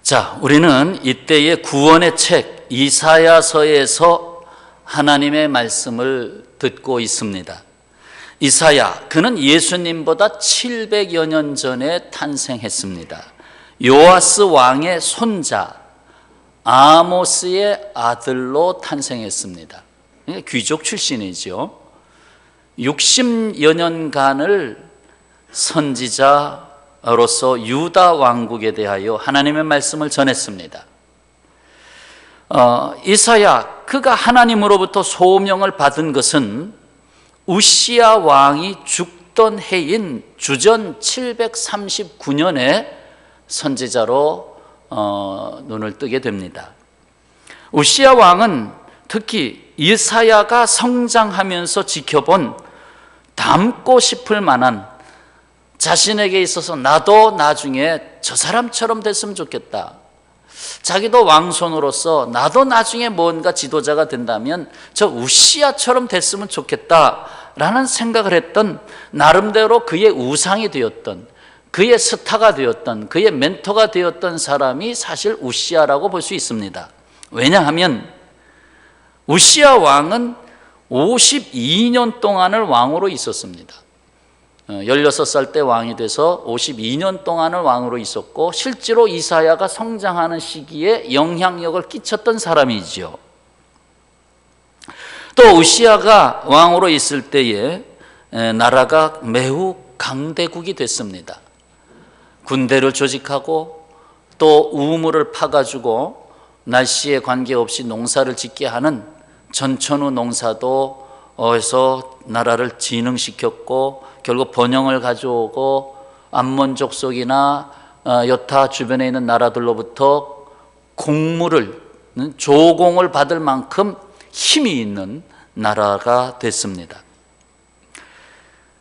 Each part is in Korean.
자, 우리는 이때의 구원의 책 이사야서에서 하나님의 말씀을 듣고 있습니다. 이사야, 그는 예수님보다 700여 년 전에 탄생했습니다. 요아스 왕의 손자 아모스의 아들로 탄생했습니다. 귀족 출신이죠. 60여 년간을 선지자로서 유다 왕국에 대하여 하나님의 말씀을 전했습니다. 이사야, 그가 하나님으로부터 소명을 받은 것은 우시야 왕이 죽던 해인 주전 739년에 선지자로 눈을 뜨게 됩니다. 우시야 왕은 특히 이사야가 성장하면서 지켜본 닮고 싶을 만한, 자신에게 있어서 나도 나중에 저 사람처럼 됐으면 좋겠다, 자기도 왕손으로서 나도 나중에 뭔가 지도자가 된다면 저 우시야처럼 됐으면 좋겠다라는 생각을 했던, 나름대로 그의 우상이 되었던, 그의 스타가 되었던, 그의 멘토가 되었던 사람이 사실 우시야라고 볼 수 있습니다. 왜냐하면 우시야 왕은 52년 동안을 왕으로 있었습니다. 16살 때 왕이 돼서 52년 동안을 왕으로 있었고, 실제로 이사야가 성장하는 시기에 영향력을 끼쳤던 사람이죠. 또 우시야가 왕으로 있을 때에 나라가 매우 강대국이 됐습니다. 군대를 조직하고 또 우물을 파가지고 날씨에 관계없이 농사를 짓게 하는 전천후 농사도 해서 나라를 진흥시켰고, 결국 번영을 가져오고 암몬 족속이나 여타 주변에 있는 나라들로부터 조공을 받을 만큼 힘이 있는 나라가 됐습니다.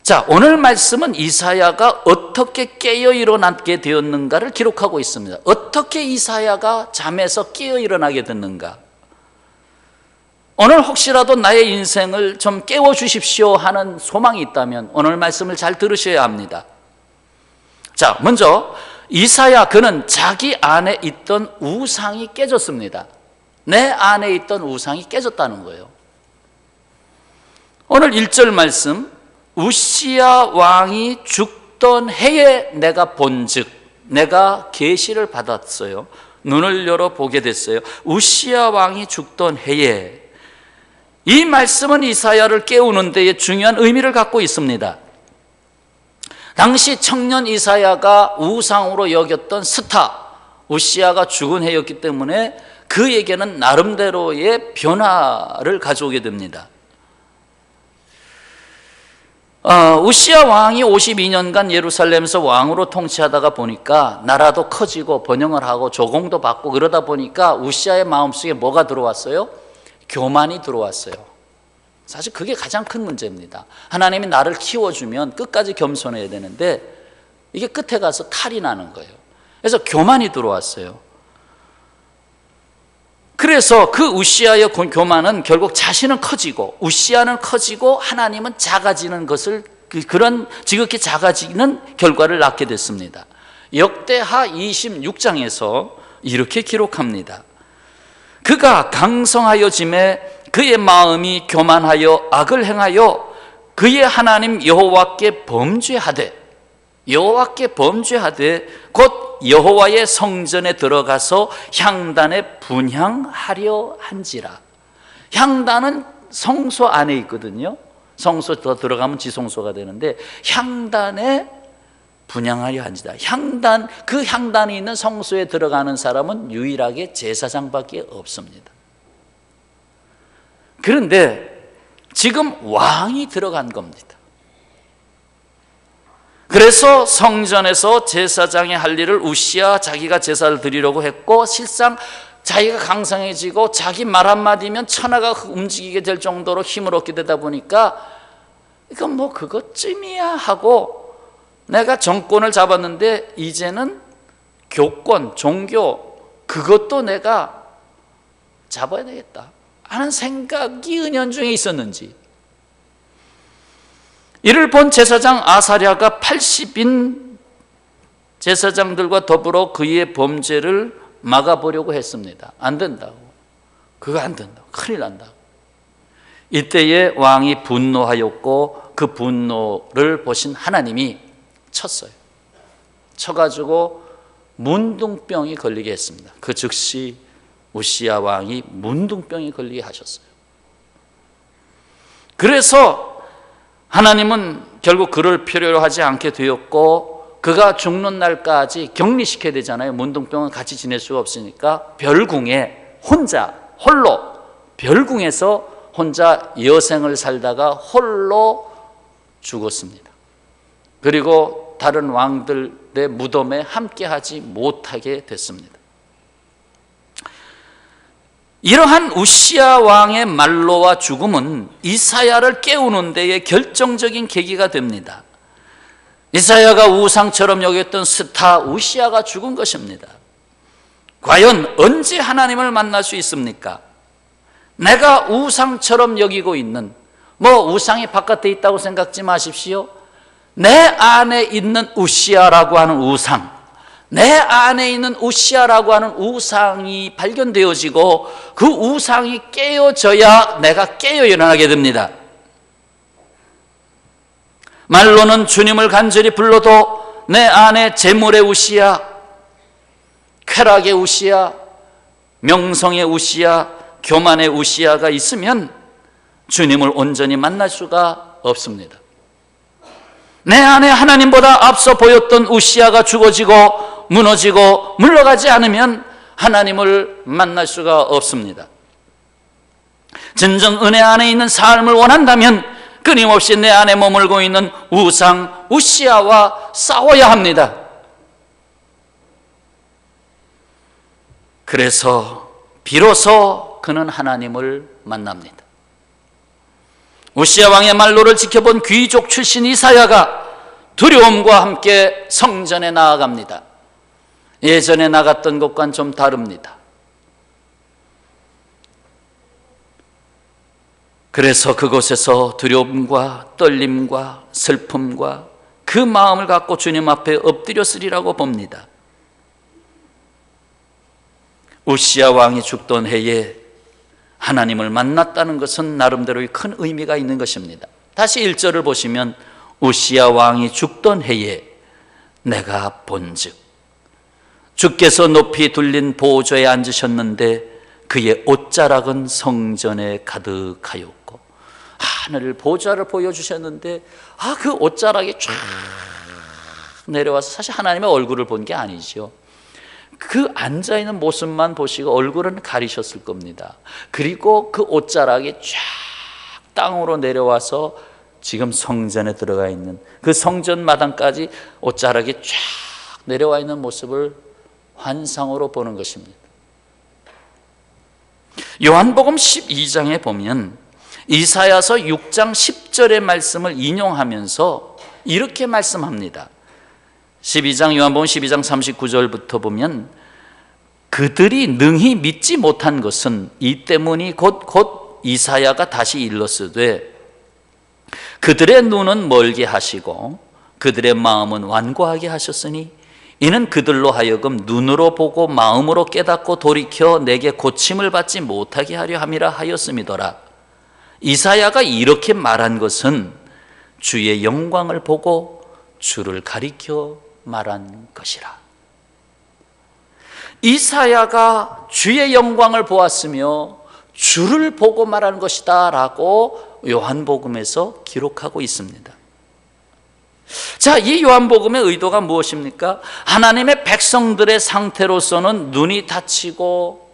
자, 오늘 말씀은 이사야가 어떻게 깨어 일어나게 되었는가를 기록하고 있습니다. 어떻게 이사야가 잠에서 깨어 일어나게 됐는가? 오늘 혹시라도 나의 인생을 좀 깨워주십시오 하는 소망이 있다면 오늘 말씀을 잘 들으셔야 합니다. 자, 먼저 이사야, 그는 자기 안에 있던 우상이 깨졌습니다. 내 안에 있던 우상이 깨졌다는 거예요. 오늘 1절 말씀, 우시야 왕이 죽던 해에 내가 본즉, 내가 계시를 받았어요. 눈을 열어 보게 됐어요. 우시야 왕이 죽던 해에. 이 말씀은 이사야를 깨우는 데에 중요한 의미를 갖고 있습니다. 당시 청년 이사야가 우상으로 여겼던 스타 우시야가 죽은 해였기 때문에 그에게는 나름대로의 변화를 가져오게 됩니다. 우시야 왕이 52년간 예루살렘에서 왕으로 통치하다가 보니까 나라도 커지고 번영을 하고 조공도 받고 그러다 보니까 우시야의 마음속에 뭐가 들어왔어요? 교만이 들어왔어요. 사실 그게 가장 큰 문제입니다. 하나님이 나를 키워주면 끝까지 겸손해야 되는데 이게 끝에 가서 탈이 나는 거예요. 그래서 교만이 들어왔어요. 그래서 그 우시야의 교만은 결국 자신은 커지고 우시야는 커지고 하나님은 작아지는 것을, 그런 지극히 작아지는 결과를 낳게 됐습니다. 역대하 26장에서 이렇게 기록합니다. 그가 강성하여 짐에 그의 마음이 교만하여 악을 행하여 그의 하나님 여호와께 범죄하되 곧 여호와의 성전에 들어가서 향단에 분향하려 한지라. 향단은 성소 안에 있거든요. 성소 더 들어가면 지성소가 되는데 향단에 분향하려 한지다. 그 향단이 있는 성소에 들어가는 사람은 유일하게 제사장밖에 없습니다. 그런데 지금 왕이 들어간 겁니다. 그래서 성전에서 제사장이 할 일을 우시야 자기가 제사를 드리려고 했고, 실상 자기가 강성해지고 자기 말 한마디면 천하가 움직이게 될 정도로 힘을 얻게 되다 보니까 이건 뭐 그것쯤이야 하고, 내가 정권을 잡았는데 이제는 교권, 종교, 그것도 내가 잡아야 되겠다 하는 생각이 은연중에 있었는지, 이를 본 제사장 아사랴가 80인 제사장들과 더불어 그의 범죄를 막아보려고 했습니다. 안 된다고. 그거 안 된다고. 큰일 난다고. 이때에 왕이 분노하였고 그 분노를 보신 하나님이 쳤어요. 쳐가지고 문둥병이 걸리게 했습니다. 그 즉시 우시야 왕이 문둥병이 걸리게 하셨어요. 그래서 하나님은 결국 그를 필요로 하지 않게 되었고 그가 죽는 날까지 격리시켜야 되잖아요. 문둥병은 같이 지낼 수가 없으니까 별궁에 홀로 별궁에서 혼자 여생을 살다가 홀로 죽었습니다. 그리고 다른 왕들의 무덤에 함께하지 못하게 됐습니다. 이러한 우시야 왕의 말로와 죽음은 이사야를 깨우는 데에 결정적인 계기가 됩니다. 이사야가 우상처럼 여겼던 스타 우시야가 죽은 것입니다. 과연 언제 하나님을 만날 수 있습니까? 내가 우상처럼 여기고 있는, 우상이 바깥에 있다고 생각지 마십시오. 내 안에 있는 우시야라고 하는 우상, 내 안에 있는 우시야라고 하는 우상이 발견되어지고 그 우상이 깨어져야 내가 깨어 일어나게 됩니다. 말로는 주님을 간절히 불러도 내 안에 재물의 우시야, 쾌락의 우시야, 명성의 우시야, 교만의 우시야가 있으면 주님을 온전히 만날 수가 없습니다. 내 안에 하나님보다 앞서 보였던 우시야가 죽어지고 무너지고 물러가지 않으면 하나님을 만날 수가 없습니다. 진정 은혜 안에 있는 삶을 원한다면 끊임없이 내 안에 머물고 있는 우상 우시야와 싸워야 합니다. 그래서 비로소 그는 하나님을 만납니다. 우시야 왕의 말로를 지켜본 귀족 출신 이사야가 두려움과 함께 성전에 나아갑니다. 예전에 나갔던 것과는 좀 다릅니다. 그래서 그곳에서 두려움과 떨림과 슬픔과 그 마음을 갖고 주님 앞에 엎드렸으리라고 봅니다. 우시야 왕이 죽던 해에 하나님을 만났다는 것은 나름대로의 큰 의미가 있는 것입니다. 다시 1절을 보시면 우시야 왕이 죽던 해에 내가 본즉 주께서 높이 둘린 보좌에 앉으셨는데 그의 옷자락은 성전에 가득하였고, 하늘 보좌를 보여주셨는데 그 옷자락이 쫙 내려와서, 사실 하나님의 얼굴을 본 게 아니죠. 그 앉아있는 모습만 보시고 얼굴은 가리셨을 겁니다. 그리고 그 옷자락이 쫙 땅으로 내려와서 지금 성전에 들어가 있는 그 성전 마당까지 옷자락이 쫙 내려와 있는 모습을 환상으로 보는 것입니다. 요한복음 12장에 보면 이사야서 6장 10절의 말씀을 인용하면서 이렇게 말씀합니다. 12장 요한복음 12장 39절부터 보면 그들이 능히 믿지 못한 것은 이 때문이 곧 이사야가 다시 일렀으되 그들의 눈은 멀게 하시고 그들의 마음은 완고하게 하셨으니 이는 그들로 하여금 눈으로 보고 마음으로 깨닫고 돌이켜 내게 고침을 받지 못하게 하려 함이라 하였음이더라. 이사야가 이렇게 말한 것은 주의 영광을 보고 주를 가리켜 말한 것이라. 이사야가 주의 영광을 보았으며 주를 보고 말한 것이다 라고 요한복음에서 기록하고 있습니다. 자, 이 요한복음의 의도가 무엇입니까? 하나님의 백성들의 상태로서는 눈이 닫히고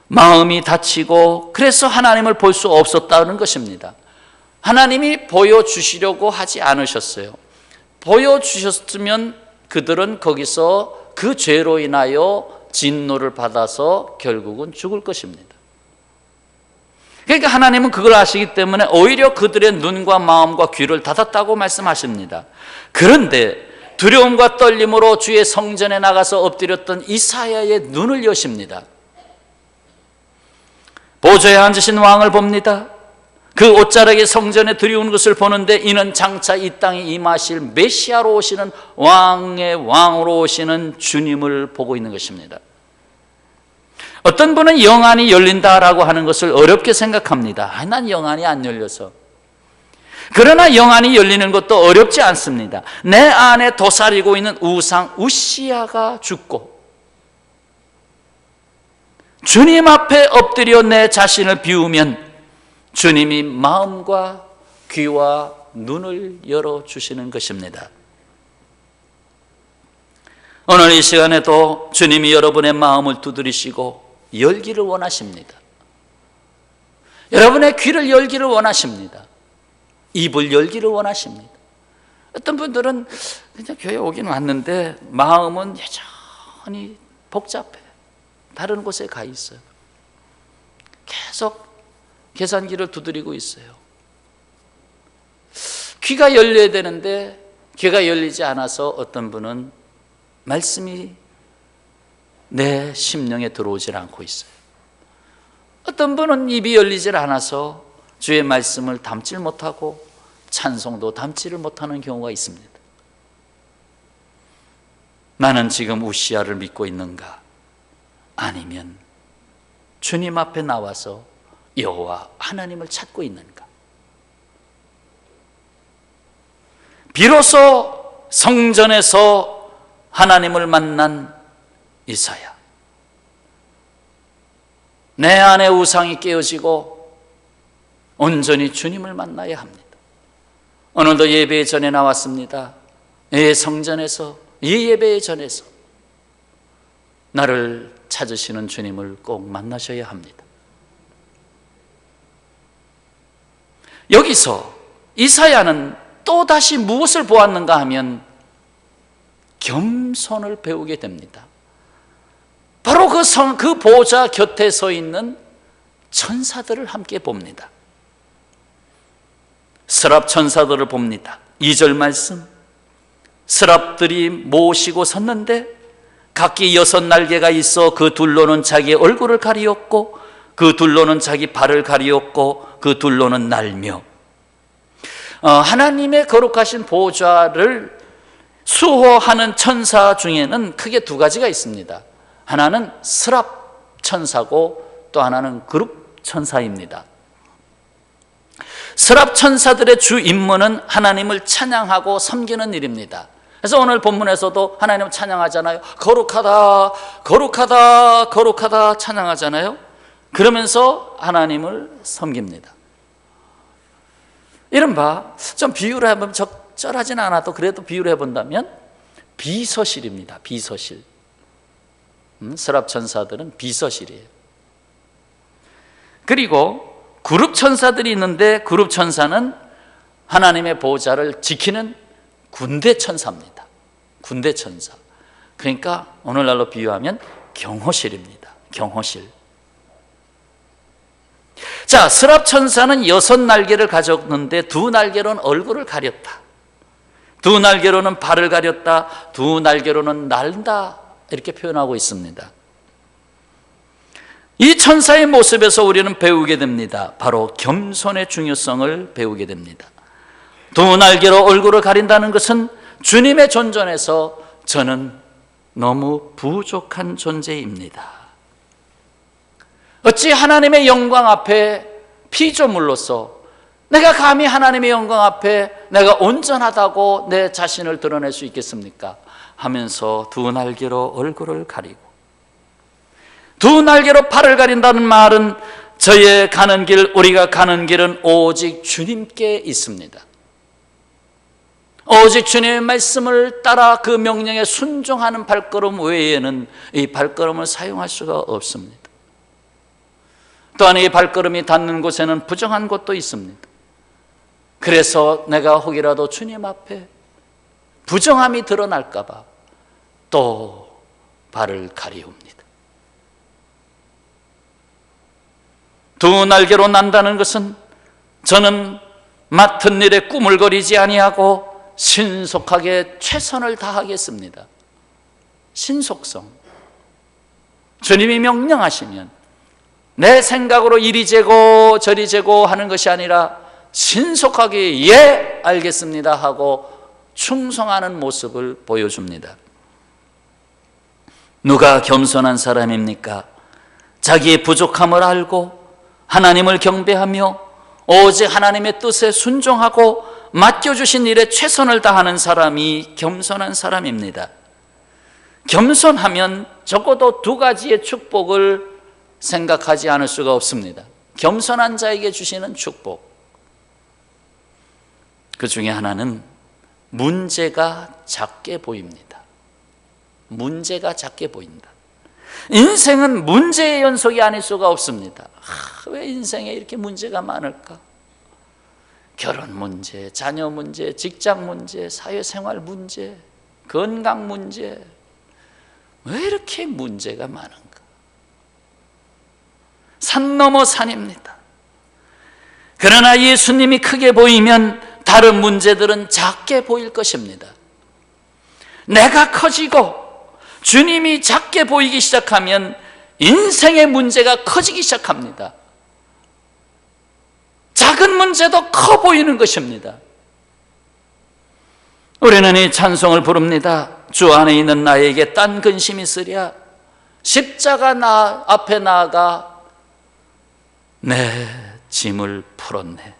마음이 닫히고 그래서 하나님을 볼 수 없었다는 것입니다. 하나님이 보여주시려고 하지 않으셨어요. 보여주셨으면 그들은 거기서 그 죄로 인하여 진노를 받아서 결국은 죽을 것입니다. 그러니까 하나님은 그걸 아시기 때문에 오히려 그들의 눈과 마음과 귀를 닫았다고 말씀하십니다. 그런데 두려움과 떨림으로 주의 성전에 나가서 엎드렸던 이사야의 눈을 여십니다. 보좌에 앉으신 왕을 봅니다. 그 옷자락이 성전에 들여온 것을 보는데 이는 장차 이 땅에 임하실 메시아로 오시는 왕의 왕으로 오시는 주님을 보고 있는 것입니다. 어떤 분은 영안이 열린다라고 하는 것을 어렵게 생각합니다. 난 영안이 안 열려서. 그러나 영안이 열리는 것도 어렵지 않습니다. 내 안에 도사리고 있는 우상 우시아가 죽고 주님 앞에 엎드려 내 자신을 비우면 주님이 마음과 귀와 눈을 열어주시는 것입니다. 오늘 이 시간에도 주님이 여러분의 마음을 두드리시고 열기를 원하십니다. 여러분의 귀를 열기를 원하십니다. 입을 열기를 원하십니다. 어떤 분들은 그냥 교회 오긴 왔는데 마음은 여전히 복잡해. 다른 곳에 가 있어요. 계속 계산기를 두드리고 있어요. 귀가 열려야 되는데 귀가 열리지 않아서 어떤 분은 말씀이 내 심령에 들어오질 않고 있어요. 어떤 분은 입이 열리질 않아서 주의 말씀을 담질 못하고 찬송도 담지를 못하는 경우가 있습니다. 나는 지금 우시아를 믿고 있는가? 아니면 주님 앞에 나와서 여호와 하나님을 찾고 있는가? 비로소 성전에서 하나님을 만난 이사야. 내 안에 우상이 깨어지고 온전히 주님을 만나야 합니다. 오늘도 예배 전에 나왔습니다. 이 성전에서, 이 예배 전에서 나를 찾으시는 주님을 꼭 만나셔야 합니다. 여기서 이사야는 또다시 무엇을 보았는가 하면 겸손을 배우게 됩니다. 바로 그 보좌 곁에 서 있는 천사들을 함께 봅니다. 스랍 천사들을 봅니다. 2절 말씀, 스랍들이 모시고 섰는데 각기 6 날개가 있어 그 둘로는 자기의 얼굴을 가리었고 그 둘로는 자기 발을 가리었고 그 둘로는 날며 하나님의 거룩하신 보좌를 수호하는 천사 중에는 크게 2가지가 있습니다. 하나는 스랍 천사고 또 하나는 그룹 천사입니다. 스랍 천사들의 주 임무는 하나님을 찬양하고 섬기는 일입니다. 그래서 오늘 본문에서도 하나님을 찬양하잖아요. 거룩하다, 거룩하다, 거룩하다 찬양하잖아요. 그러면서 하나님을 섬깁니다. 이른바 좀 비유를 해보면 적절하진 않아도 그래도 비유를 해본다면 비서실입니다. 비서실. 스랍 천사들은 비서실이에요. 그리고 그룹 천사들이 있는데 그룹 천사는 하나님의 보좌를 지키는 군대 천사입니다. 군대 천사. 그러니까 오늘날로 비유하면 경호실입니다. 경호실. 자, 스랍 천사는 6 날개를 가졌는데 2 날개로는 얼굴을 가렸다. 2 날개로는 발을 가렸다. 2 날개로는 날다. 이렇게 표현하고 있습니다. 이 천사의 모습에서 우리는 배우게 됩니다. 바로 겸손의 중요성을 배우게 됩니다. 2 날개로 얼굴을 가린다는 것은 주님의 존전에서 저는 너무 부족한 존재입니다. 어찌 하나님의 영광 앞에 피조물로서 내가 감히 하나님의 영광 앞에 내가 온전하다고 내 자신을 드러낼 수 있겠습니까? 하면서 2 날개로 얼굴을 가리고 2 날개로 팔을 가린다는 말은 저의 가는 길, 우리가 가는 길은 오직 주님께 있습니다. 오직 주님의 말씀을 따라 그 명령에 순종하는 발걸음 외에는 이 발걸음을 사용할 수가 없습니다. 또한 이 발걸음이 닿는 곳에는 부정한 곳도 있습니다. 그래서 내가 혹이라도 주님 앞에 부정함이 드러날까 봐 또 발을 가리웁니다. 2 날개로 난다는 것은 저는 맡은 일에 꾸물거리지 아니하고 신속하게 최선을 다하겠습니다. 신속성. 주님이 명령하시면 내 생각으로 이리 재고 저리 재고 하는 것이 아니라 신속하게 예 알겠습니다 하고 충성하는 모습을 보여줍니다. 누가 겸손한 사람입니까? 자기의 부족함을 알고 하나님을 경배하며 오직 하나님의 뜻에 순종하고 맡겨주신 일에 최선을 다하는 사람이 겸손한 사람입니다. 겸손하면 적어도 두 가지의 축복을 생각하지 않을 수가 없습니다. 겸손한 자에게 주시는 축복, 그 중에 하나는 문제가 작게 보입니다. 문제가 작게 보인다. 인생은 문제의 연속이 아닐 수가 없습니다. 왜 인생에 이렇게 문제가 많을까? 결혼 문제, 자녀 문제, 직장 문제, 사회생활 문제, 건강 문제, 왜 이렇게 문제가 많은가? 산 넘어 산입니다. 그러나 예수님이 크게 보이면 다른 문제들은 작게 보일 것입니다. 내가 커지고 주님이 작게 보이기 시작하면 인생의 문제가 커지기 시작합니다. 작은 문제도 커 보이는 것입니다. 우리는 이 찬송을 부릅니다. 주 안에 있는 나에게 딴 근심이 있으랴. 십자가 앞에 나아가 내 짐을 풀었네.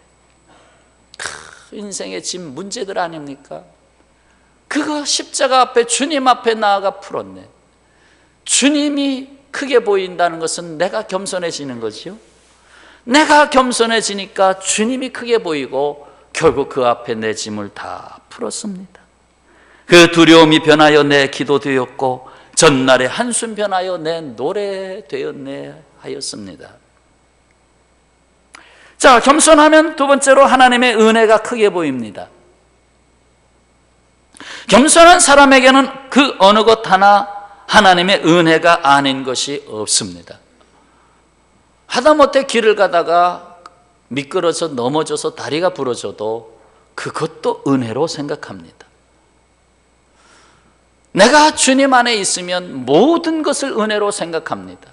인생의 짐, 문제들 아닙니까? 그거 십자가 앞에, 주님 앞에 나아가 풀었네. 주님이 크게 보인다는 것은 내가 겸손해지는 거지요. 내가 겸손해지니까 주님이 크게 보이고 결국 그 앞에 내 짐을 다 풀었습니다. 그 두려움이 변하여 내 기도 되었고 전날의 한숨 변하여 내 노래 되었네 하였습니다. 자, 겸손하면 두 번째로 하나님의 은혜가 크게 보입니다. 겸손한 사람에게는 그 어느 것 하나 하나님의 은혜가 아닌 것이 없습니다. 하다못해 길을 가다가 미끄러져 넘어져서 다리가 부러져도 그것도 은혜로 생각합니다. 내가 주님 안에 있으면 모든 것을 은혜로 생각합니다.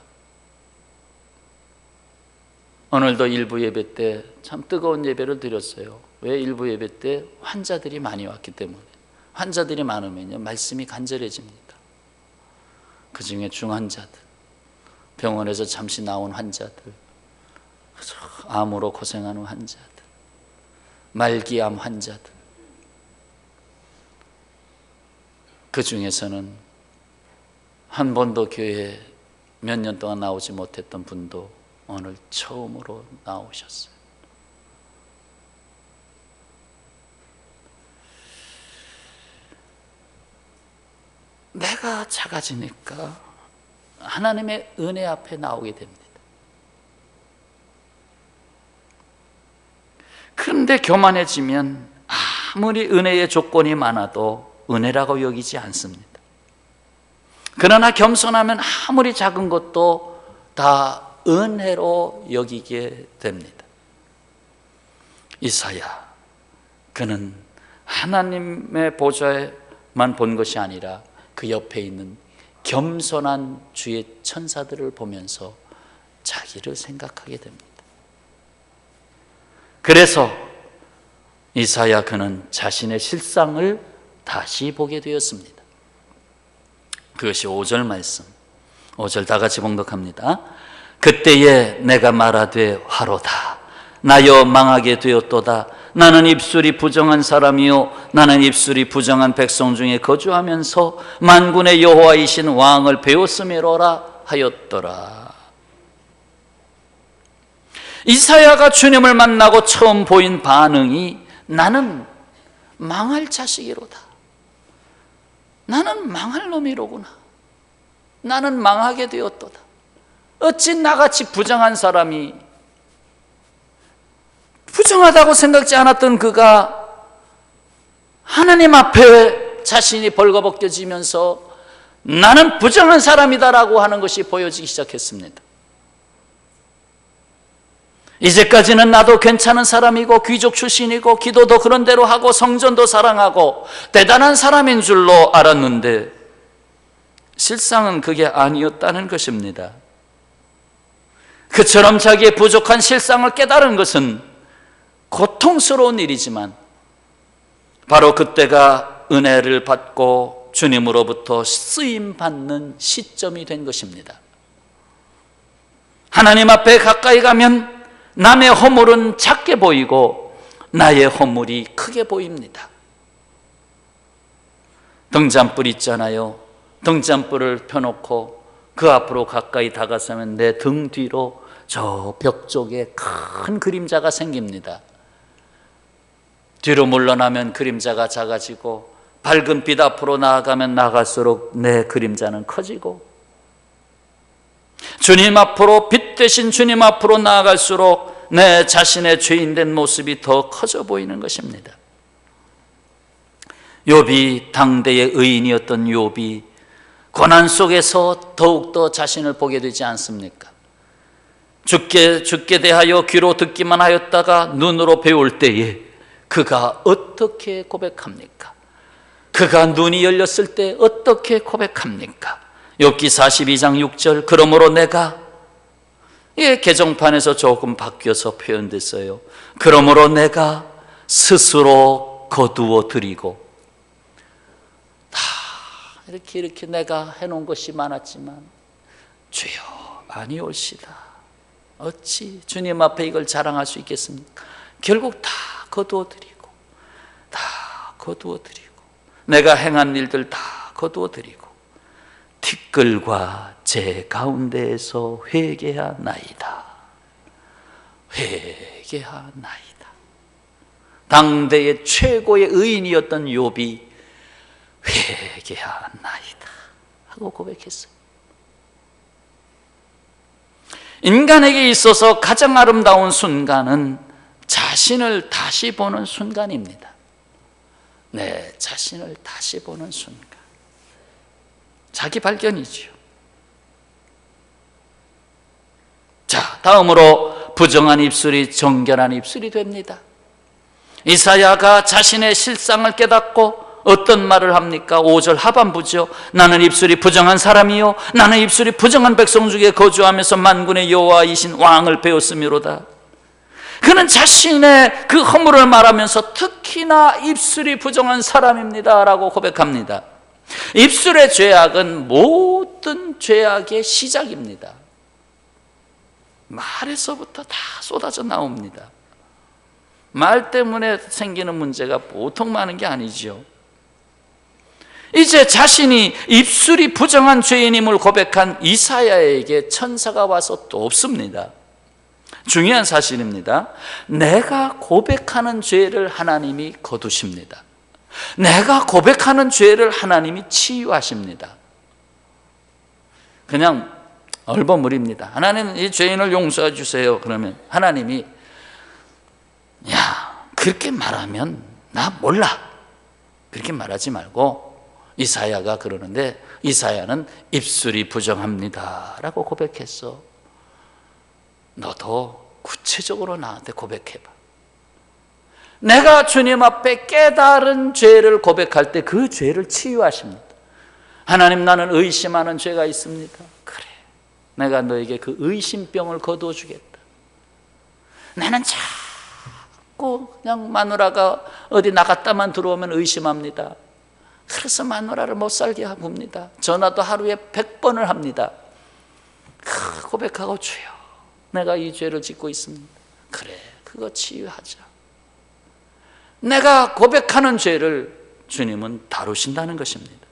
오늘도 일부 예배 때 참 뜨거운 예배를 드렸어요. 왜? 일부 예배 때 환자들이 많이 왔기 때문에. 환자들이 많으면요 말씀이 간절해집니다. 그 중에 중환자들, 병원에서 잠시 나온 환자들, 암으로 고생하는 환자들, 말기암 환자들, 그 중에서는 한 번도 교회에 몇 년 동안 나오지 못했던 분도 오늘 처음으로 나오셨어요. 내가 작아지니까 하나님의 은혜 앞에 나오게 됩니다. 그런데 교만해지면 아무리 은혜의 조건이 많아도 은혜라고 여기지 않습니다. 그러나 겸손하면 아무리 작은 것도 다 은혜로 여기게 됩니다. 이사야, 그는 하나님의 보좌에만 본 것이 아니라 그 옆에 있는 겸손한 주의 천사들을 보면서 자기를 생각하게 됩니다. 그래서 이사야 그는 자신의 실상을 다시 보게 되었습니다. 그것이 5절 말씀, 5절 다 같이 봉독합니다. 그때에 내가 말하되 화로다. 나여 망하게 되었도다. 나는 입술이 부정한 사람이요 나는 입술이 부정한 백성 중에 거주하면서 만군의 여호와이신 왕을 배웠음이로라 하였더라. 이사야가 주님을 만나고 처음 보인 반응이 나는 망할 자식이로다. 나는 망할 놈이로구나. 나는 망하게 되었도다. 어찌 나같이 부정한 사람이, 부정하다고 생각지 않았던 그가 하나님 앞에 자신이 벌거벗겨지면서 나는 부정한 사람이다라고 하는 것이 보여지기 시작했습니다. 이제까지는 나도 괜찮은 사람이고 귀족 출신이고 기도도 그런 대로 하고 성전도 사랑하고 대단한 사람인 줄로 알았는데 실상은 그게 아니었다는 것입니다. 그처럼 자기의 부족한 실상을 깨달은 것은 고통스러운 일이지만 바로 그때가 은혜를 받고 주님으로부터 쓰임받는 시점이 된 것입니다. 하나님 앞에 가까이 가면 남의 허물은 작게 보이고 나의 허물이 크게 보입니다. 등잔불 있잖아요. 등잔불을 펴놓고 그 앞으로 가까이 다가서면 내 등 뒤로 저 벽 쪽에 큰 그림자가 생깁니다. 뒤로 물러나면 그림자가 작아지고 밝은 빛 앞으로 나아가면 나아갈수록 내 그림자는 커지고, 주님 앞으로, 빛 대신 주님 앞으로 나아갈수록 내 자신의 죄인된 모습이 더 커져 보이는 것입니다. 욥이, 당대의 의인이었던 욥이 고난 속에서 더욱더 자신을 보게 되지 않습니까? 죽게 대하여 귀로 듣기만 하였다가 눈으로 배울 때에 그가 어떻게 고백합니까? 그가 눈이 열렸을 때 어떻게 고백합니까? 욥기 42장 6절, 그러므로 내가, 개정판에서 조금 바뀌어서 표현됐어요. 그러므로 내가 스스로 거두어 드리고, 다 이렇게 내가 해놓은 것이 많았지만 주여 아니올시다. 어찌 주님 앞에 이걸 자랑할 수 있겠습니까? 결국 다 거두어 드리고, 다 거두어 드리고, 내가 행한 일들 다 거두어 드리고 티끌과 제 가운데에서 회개하나이다. 회개하나이다. 당대의 최고의 의인이었던 욥이 회개하나이다 하고 고백했어요. 인간에게 있어서 가장 아름다운 순간은 자신을 다시 보는 순간입니다. 내 자신을 다시 보는 순간, 자기 발견이지요. 자, 다음으로 부정한 입술이 정결한 입술이 됩니다. 이사야가 자신의 실상을 깨닫고 어떤 말을 합니까? 5절 하반부죠. 나는 입술이 부정한 사람이요 나는 입술이 부정한 백성 중에 거주하면서 만군의 여호와이신 왕을 배웠음이로다. 그는 자신의 그 허물을 말하면서 특히나 입술이 부정한 사람입니다 라고 고백합니다. 입술의 죄악은 모든 죄악의 시작입니다. 말에서부터 다 쏟아져 나옵니다. 말 때문에 생기는 문제가 보통 많은 게 아니죠. 이제 자신이 입술이 부정한 죄인임을 고백한 이사야에게 천사가 와서 또 없습니다. 중요한 사실입니다. 내가 고백하는 죄를 하나님이 거두십니다. 내가 고백하는 죄를 하나님이 치유하십니다. 그냥 얼버무립니다. 하나님 이 죄인을 용서해 주세요. 그러면 하나님이 야 그렇게 말하면 나 몰라 그렇게 말하지 말고, 이사야가 그러는데 이사야는 입술이 부정합니다 라고 고백했어. 너도 구체적으로 나한테 고백해봐. 내가 주님 앞에 깨달은 죄를 고백할 때 그 죄를 치유하십니다. 하나님 나는 의심하는 죄가 있습니다. 그래, 내가 너에게 그 의심병을 거두어 주겠다. 나는 자꾸 그냥 마누라가 어디 나갔다만 들어오면 의심합니다. 그래서 마누라를 못 살게 합니다. 전화도 하루에 100번을 합니다. 고백하고 주여 내가 이 죄를 짓고 있습니다. 그래, 그거 치유하자. 내가 고백하는 죄를 주님은 다루신다는 것입니다.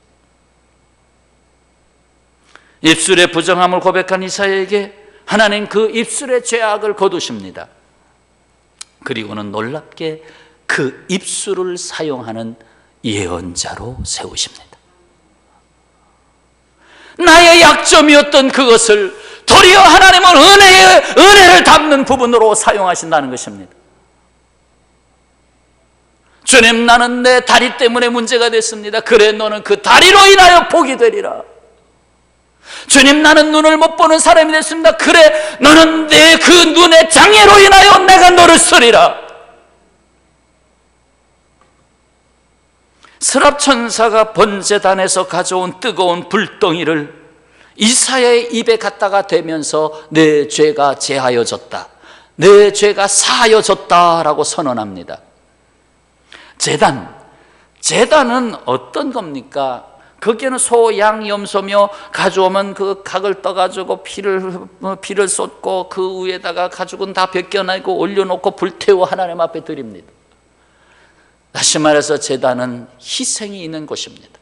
입술의 부정함을 고백한 이사야에게 하나님 그 입술의 죄악을 거두십니다. 그리고는 놀랍게 그 입술을 사용하는 예언자로 세우십니다. 나의 약점이었던 그것을 도리어 하나님은 은혜를 담는 부분으로 사용하신다는 것입니다. 주님 나는 내 다리 때문에 문제가 됐습니다. 그래 너는 그 다리로 인하여 복이 되리라. 주님 나는 눈을 못 보는 사람이 됐습니다. 그래 너는 내 그 눈의 장애로 인하여 내가 너를 쓰리라. 스랍천사가 번제단에서 가져온 뜨거운 불덩이를 이사야의 입에 갖다가 대면서 내 죄가 제하여졌다, 내 죄가 사하여졌다라고 선언합니다. 제단은 어떤 겁니까? 거기에는 소, 양, 염소며 가져오면 그 각을 떠가지고 피를 쏟고 그 위에다가 가죽은 다 벗겨내고 올려놓고 불태워 하나님 앞에 드립니다. 다시 말해서 제단은 희생이 있는 곳입니다.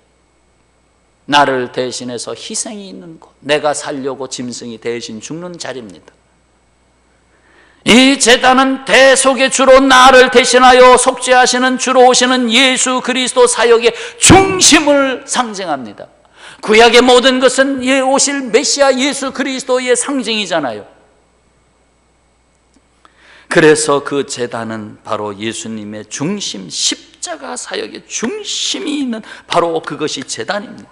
나를 대신해서 희생이 있는 곳, 내가 살려고 짐승이 대신 죽는 자리입니다. 이 제단은 대속의 주로 나를 대신하여 속죄하시는 주로 오시는 예수 그리스도 사역의 중심을 상징합니다. 구약의 모든 것은 오실 메시아 예수 그리스도의 상징이잖아요. 그래서 그 제단은 바로 예수님의 중심, 십자가 사역의 중심이 있는 바로 그것이 제단입니다.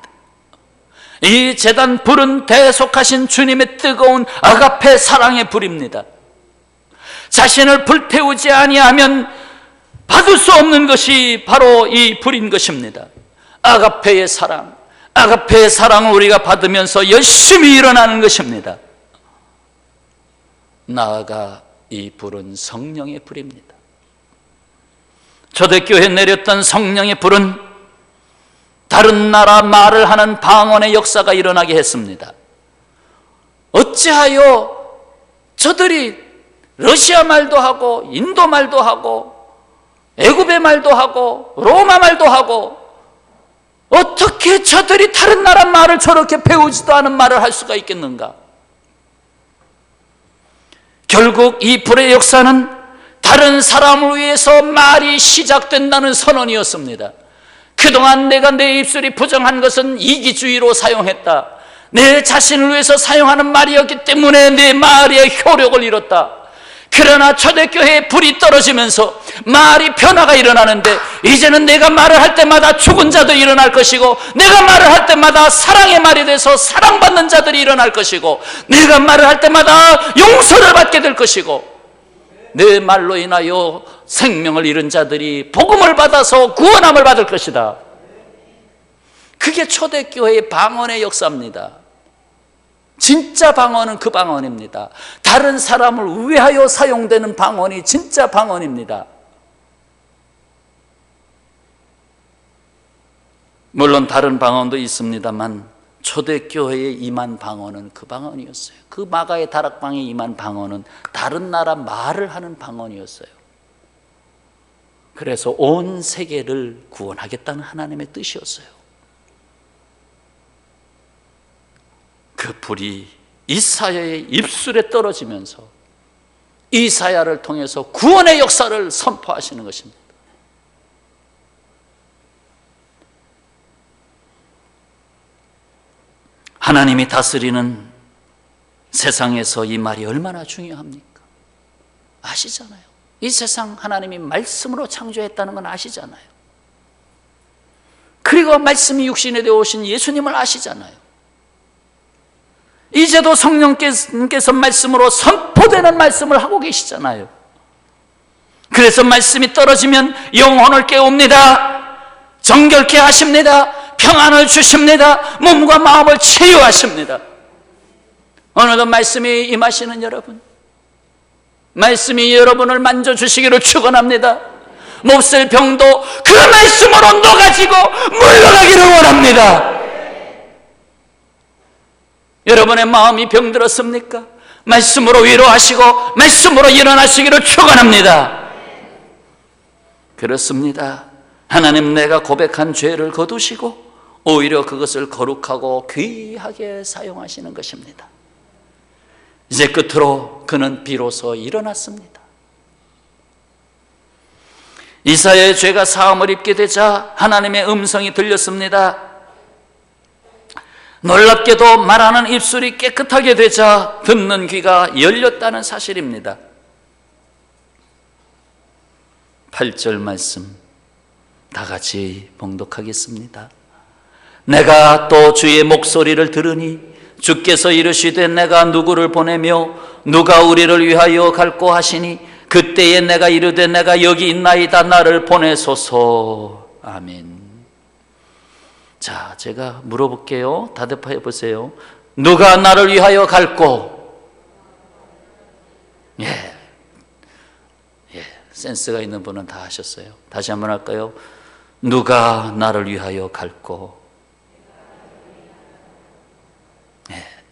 이 제단 불은 대속하신 주님의 뜨거운 아가페 사랑의 불입니다. 자신을 불태우지 아니하면 받을 수 없는 것이 바로 이 불인 것입니다. 아가페의 사랑, 아가페의 사랑을 우리가 받으면서 열심히 일어나는 것입니다. 나아가 이 불은 성령의 불입니다. 초대교회에 내렸던 성령의 불은 다른 나라 말을 하는 방언의 역사가 일어나게 했습니다. 어찌하여 저들이 러시아 말도 하고 인도 말도 하고 애굽의 말도 하고 로마 말도 하고 어떻게 저들이 다른 나라 말을 저렇게 배우지도 않은 말을 할 수가 있겠는가? 결국 이 불의 역사는 다른 사람을 위해서 말이 시작된다는 선언이었습니다. 그동안 내가 내 입술이 부정한 것은 이기주의로 사용했다. 내 자신을 위해서 사용하는 말이었기 때문에 내 말의 효력을 잃었다. 그러나 초대교회에 불이 떨어지면서 말이 변화가 일어나는데 이제는 내가 말을 할 때마다 죽은 자도 일어날 것이고 내가 말을 할 때마다 사랑의 말이 돼서 사랑받는 자들이 일어날 것이고 내가 말을 할 때마다 용서를 받게 될 것이고 내 말로 인하여 생명을 잃은 자들이 복음을 받아서 구원함을 받을 것이다. 그게 초대교회의 방언의 역사입니다. 진짜 방언은 그 방언입니다. 다른 사람을 위하여 사용되는 방언이 진짜 방언입니다. 물론 다른 방언도 있습니다만 초대교회에 임한 방언은 그 방언이었어요. 그 마가의 다락방에 임한 방언은 다른 나라 말을 하는 방언이었어요. 그래서 온 세계를 구원하겠다는 하나님의 뜻이었어요. 그 불이 이사야의 입술에 떨어지면서 이사야를 통해서 구원의 역사를 선포하시는 것입니다. 하나님이 다스리는 세상에서 이 말이 얼마나 중요합니까? 아시잖아요. 이 세상 하나님이 말씀으로 창조했다는 건 아시잖아요. 그리고 말씀이 육신에 되어 오신 예수님을 아시잖아요. 이제도 성령께서 말씀으로 선포되는 말씀을 하고 계시잖아요. 그래서 말씀이 떨어지면 영혼을 깨웁니다. 정결케 하십니다. 평안을 주십니다. 몸과 마음을 치유하십니다. 오늘도 말씀이 임하시는 여러분, 말씀이 여러분을 만져주시기를 축원합니다. 몹쓸 병도 그 말씀으로 녹아지고 물러가기를 원합니다. 여러분의 마음이 병들었습니까? 말씀으로 위로하시고 말씀으로 일어나시기를 축원합니다. 그렇습니다. 하나님, 내가 고백한 죄를 거두시고 오히려 그것을 거룩하고 귀하게 사용하시는 것입니다. 이제 끝으로 그는 비로소 일어났습니다. 이사야의 죄가 사함을 입게 되자 하나님의 음성이 들렸습니다. 놀랍게도 말하는 입술이 깨끗하게 되자 듣는 귀가 열렸다는 사실입니다. 8절 말씀 다 같이 봉독하겠습니다. 내가 또 주의 목소리를 들으니 주께서 이르시되 내가 누구를 보내며 누가 우리를 위하여 갈고 하시니 그때에 내가 이르되 내가 여기 있나이다 나를 보내소서. 아멘. 자, 제가 물어볼게요. 대답해 보세요. 누가 나를 위하여 갈고? 예, 센스가 있는 분은 다 하셨어요. 다시 한번 할까요? 누가 나를 위하여 갈고?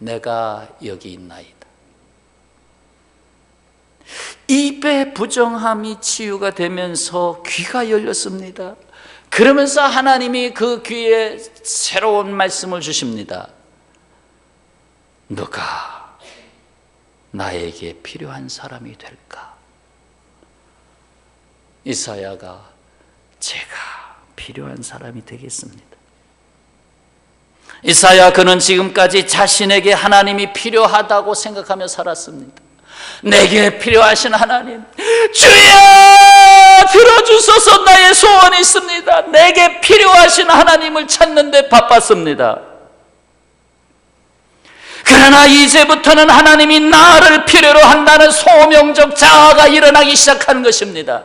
내가 여기 있나이다. 입의 부정함이 치유가 되면서 귀가 열렸습니다. 그러면서 하나님이 그 귀에 새로운 말씀을 주십니다. 너가 나에게 필요한 사람이 될까? 이사야가 제가 필요한 사람이 되겠습니다. 이사야 그는 지금까지 자신에게 하나님이 필요하다고 생각하며 살았습니다. 내게 필요하신 하나님, 주여 들어주소서. 나의 소원이 있습니다. 내게 필요하신 하나님을 찾는 데 바빴습니다. 그러나 이제부터는 하나님이 나를 필요로 한다는 소명적 자아가 일어나기 시작하는 것입니다.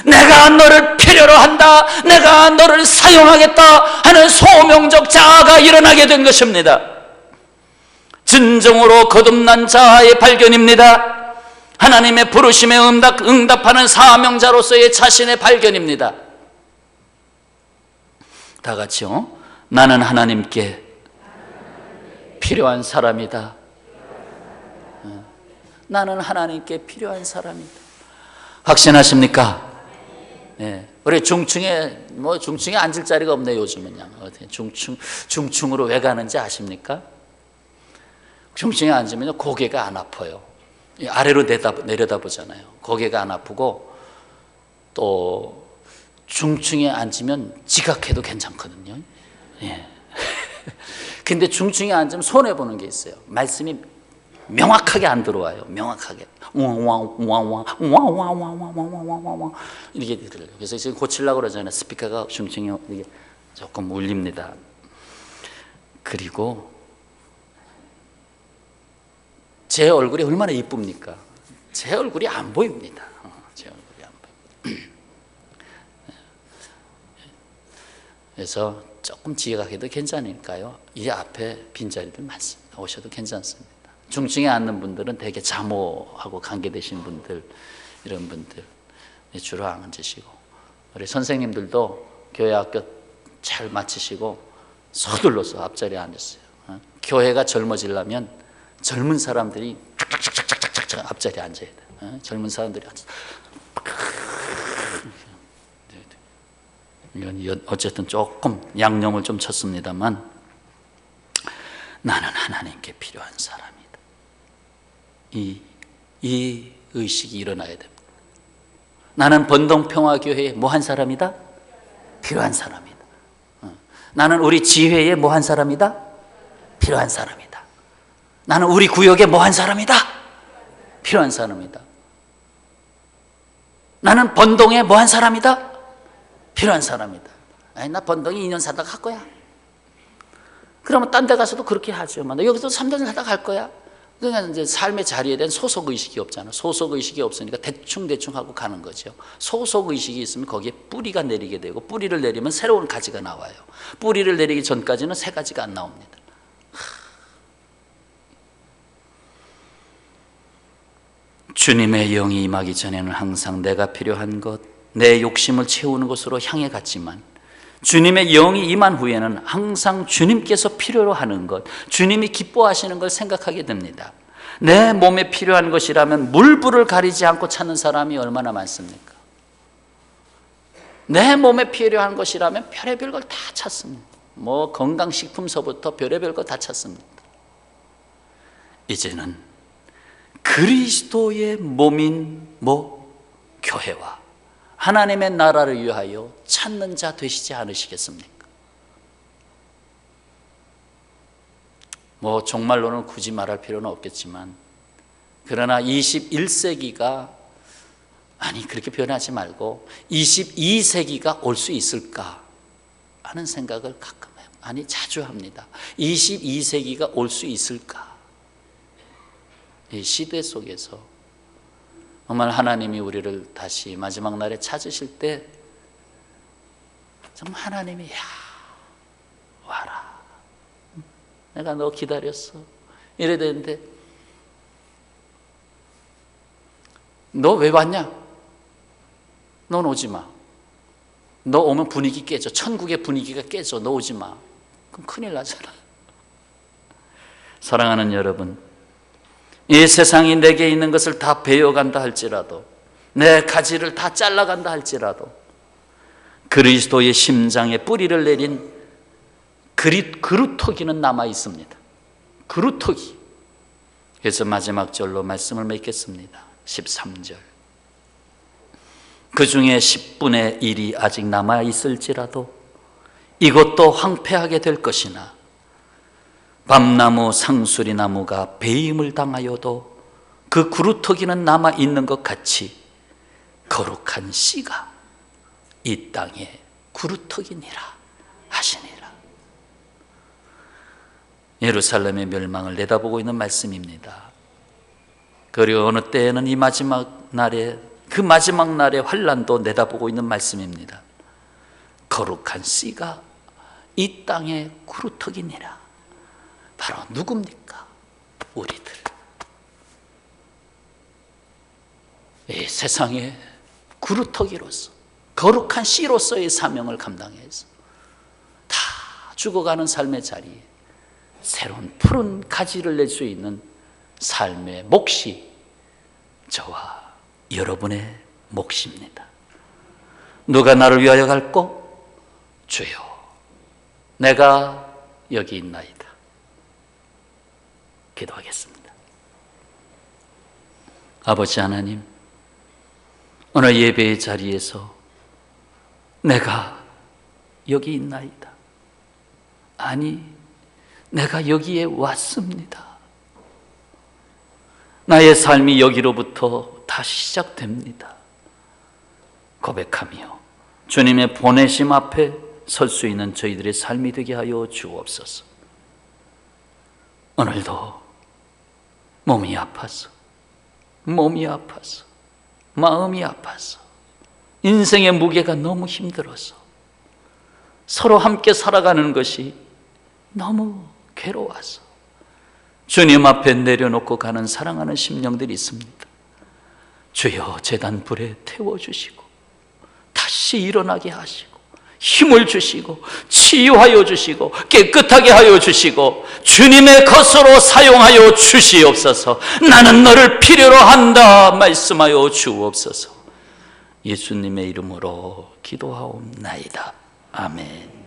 내가 너를 필요로 한다, 내가 너를 사용하겠다 하는 소명적 자아가 일어나게 된 것입니다. 진정으로 거듭난 자아의 발견입니다. 하나님의 부르심에 응답하는 사명자로서의 자신의 발견입니다. 다 같이요. 나는 하나님께 필요한 사람이다. 나는 하나님께 필요한 사람이다. 확신하십니까? 네. 우리 중층에 앉을 자리가 없네 요즘은요. 중층으로 왜 가는지 아십니까? 중층에 앉으면 고개가 안 아파요. 아래로 내려다보잖아요. 고개가 안 아프고, 또 중층에 앉으면 지각해도 괜찮거든요. 예. 근데 중층에 앉으면 손해보는 게 있어요. 말씀이 명확하게 안 들어와요. 명확하게 이렇게 들려요. 그래서 지금 고치려고 그러잖아요. 스피커가 중층에 이게 조금 울립니다. 그리고 제 얼굴이 얼마나 이쁩니까? 제 얼굴이 안 보입니다. 제 얼굴이 안 보입니다. 그래서 조금 지각해도 괜찮으니까요. 이 앞에 빈자리들 많습니다. 오셔도 괜찮습니다. 중층에 앉는 분들은 되게 자모하고 관계되신 분들, 이런 분들 주로 앉으시고, 우리 선생님들도 교회 학교 잘 마치시고 서둘러서 앞자리에 앉으세요. 교회가 젊어지려면 젊은 사람들이 쫙쫙쫙쫙쫙 앞자리에 앉아야 돼. 젊은 사람들이 앉아. 이건 어쨌든 조금 양념을 좀 쳤습니다만, 나는 하나님께 필요한 사람이다. 이 의식이 일어나야 됩니다. 나는 번동평화교회에 뭐한 사람이다? 필요한 사람이다. 나는 우리 지회에 뭐한 사람이다? 필요한 사람이다. 나는 우리 구역에 뭐한 사람이다? 필요한 사람이다. 나는 번동에 뭐한 사람이다? 필요한 사람이다. 아니, 나 번동에 2년 살다가 갈 거야. 그러면 딴 데 가서도 그렇게 하죠. 나 여기서 3년 살다가 갈 거야. 그러니까 이제 삶의 자리에 대한 소속의식이 없잖아. 소속의식이 없으니까 대충 하고 가는 거죠. 소속의식이 있으면 거기에 뿌리가 내리게 되고, 뿌리를 내리면 새로운 가지가 나와요. 뿌리를 내리기 전까지는 새 가지가 안 나옵니다. 주님의 영이 임하기 전에는 항상 내가 필요한 것, 내 욕심을 채우는 것으로 향해 갔지만, 주님의 영이 임한 후에는 항상 주님께서 필요로 하는 것, 주님이 기뻐하시는 걸 생각하게 됩니다. 내 몸에 필요한 것이라면 물불을 가리지 않고 찾는 사람이 얼마나 많습니까? 내 몸에 필요한 것이라면 별의별 걸 다 찾습니다. 뭐 건강식품서부터 별의별 거 다 찾습니다. 이제는 그리스도의 몸인 교회와 하나님의 나라를 위하여 찾는 자 되시지 않으시겠습니까? 정말로는 굳이 말할 필요는 없겠지만, 그러나 21세기가, 아니 그렇게 표현하지 말고 22세기가 올 수 있을까 하는 생각을 가끔 해요. 아니 자주 합니다. 22세기가 올 수 있을까? 이 시대 속에서 정말 하나님이 우리를 다시 마지막 날에 찾으실 때 정말 하나님이 와라, 내가 너 기다렸어 이래야 되는데, 너 왜 왔냐? 넌 오지 마. 너 오면 분위기 깨져. 천국의 분위기가 깨져. 너 오지 마. 그럼 큰일 나잖아. 사랑하는 여러분, 이 세상이 내게 있는 것을 다 베어간다 할지라도, 내 가지를 다 잘라간다 할지라도 그리스도의 심장에 뿌리를 내린 그루터기는 남아 있습니다. 그루터기. 그래서 마지막 절로 말씀을 맺겠습니다. 13절. 그 중에 10분의 1이 아직 남아 있을지라도 이것도 황폐하게 될 것이나 밤나무 상수리 나무가 배임을 당하여도 그 그루터기는 남아 있는 것 같이 거룩한 씨가 이 땅에 그루터기니라 하시니라. 예루살렘의 멸망을 내다보고 있는 말씀입니다. 그리고 어느 때에는 이 마지막 날에, 그 마지막 날의 환란도 내다보고 있는 말씀입니다. 거룩한 씨가 이 땅에 그루터기니라. 바로 누굽니까? 우리들. 이 세상의 그루터기로서, 거룩한 씨로서의 사명을 감당해서 다 죽어가는 삶의 자리에 새로운 푸른 가지를 낼 수 있는 삶의 몫이 저와 여러분의 몫입니다. 누가 나를 위하여 갈꼬? 주여, 내가 여기 있나이다. 기도하겠습니다. 아버지 하나님, 오늘 예배의 자리에서 내가 여기 있나이다. 아니, 내가 여기에 왔습니다. 나의 삶이 여기로부터 다시 시작됩니다. 고백하며 주님의 보내심 앞에 설 수 있는 저희들의 삶이 되게 하여 주옵소서. 오늘도 몸이 아파서, 마음이 아파서, 인생의 무게가 너무 힘들어서, 서로 함께 살아가는 것이 너무 괴로워서 주님 앞에 내려놓고 가는 사랑하는 심령들이 있습니다. 주여, 제단 불에 태워주시고 다시 일어나게 하시고 힘을 주시고 치유하여 주시고 깨끗하게 하여 주시고 주님의 것으로 사용하여 주시옵소서. 나는 너를 필요로 한다 말씀하여 주옵소서. 예수님의 이름으로 기도하옵나이다. 아멘.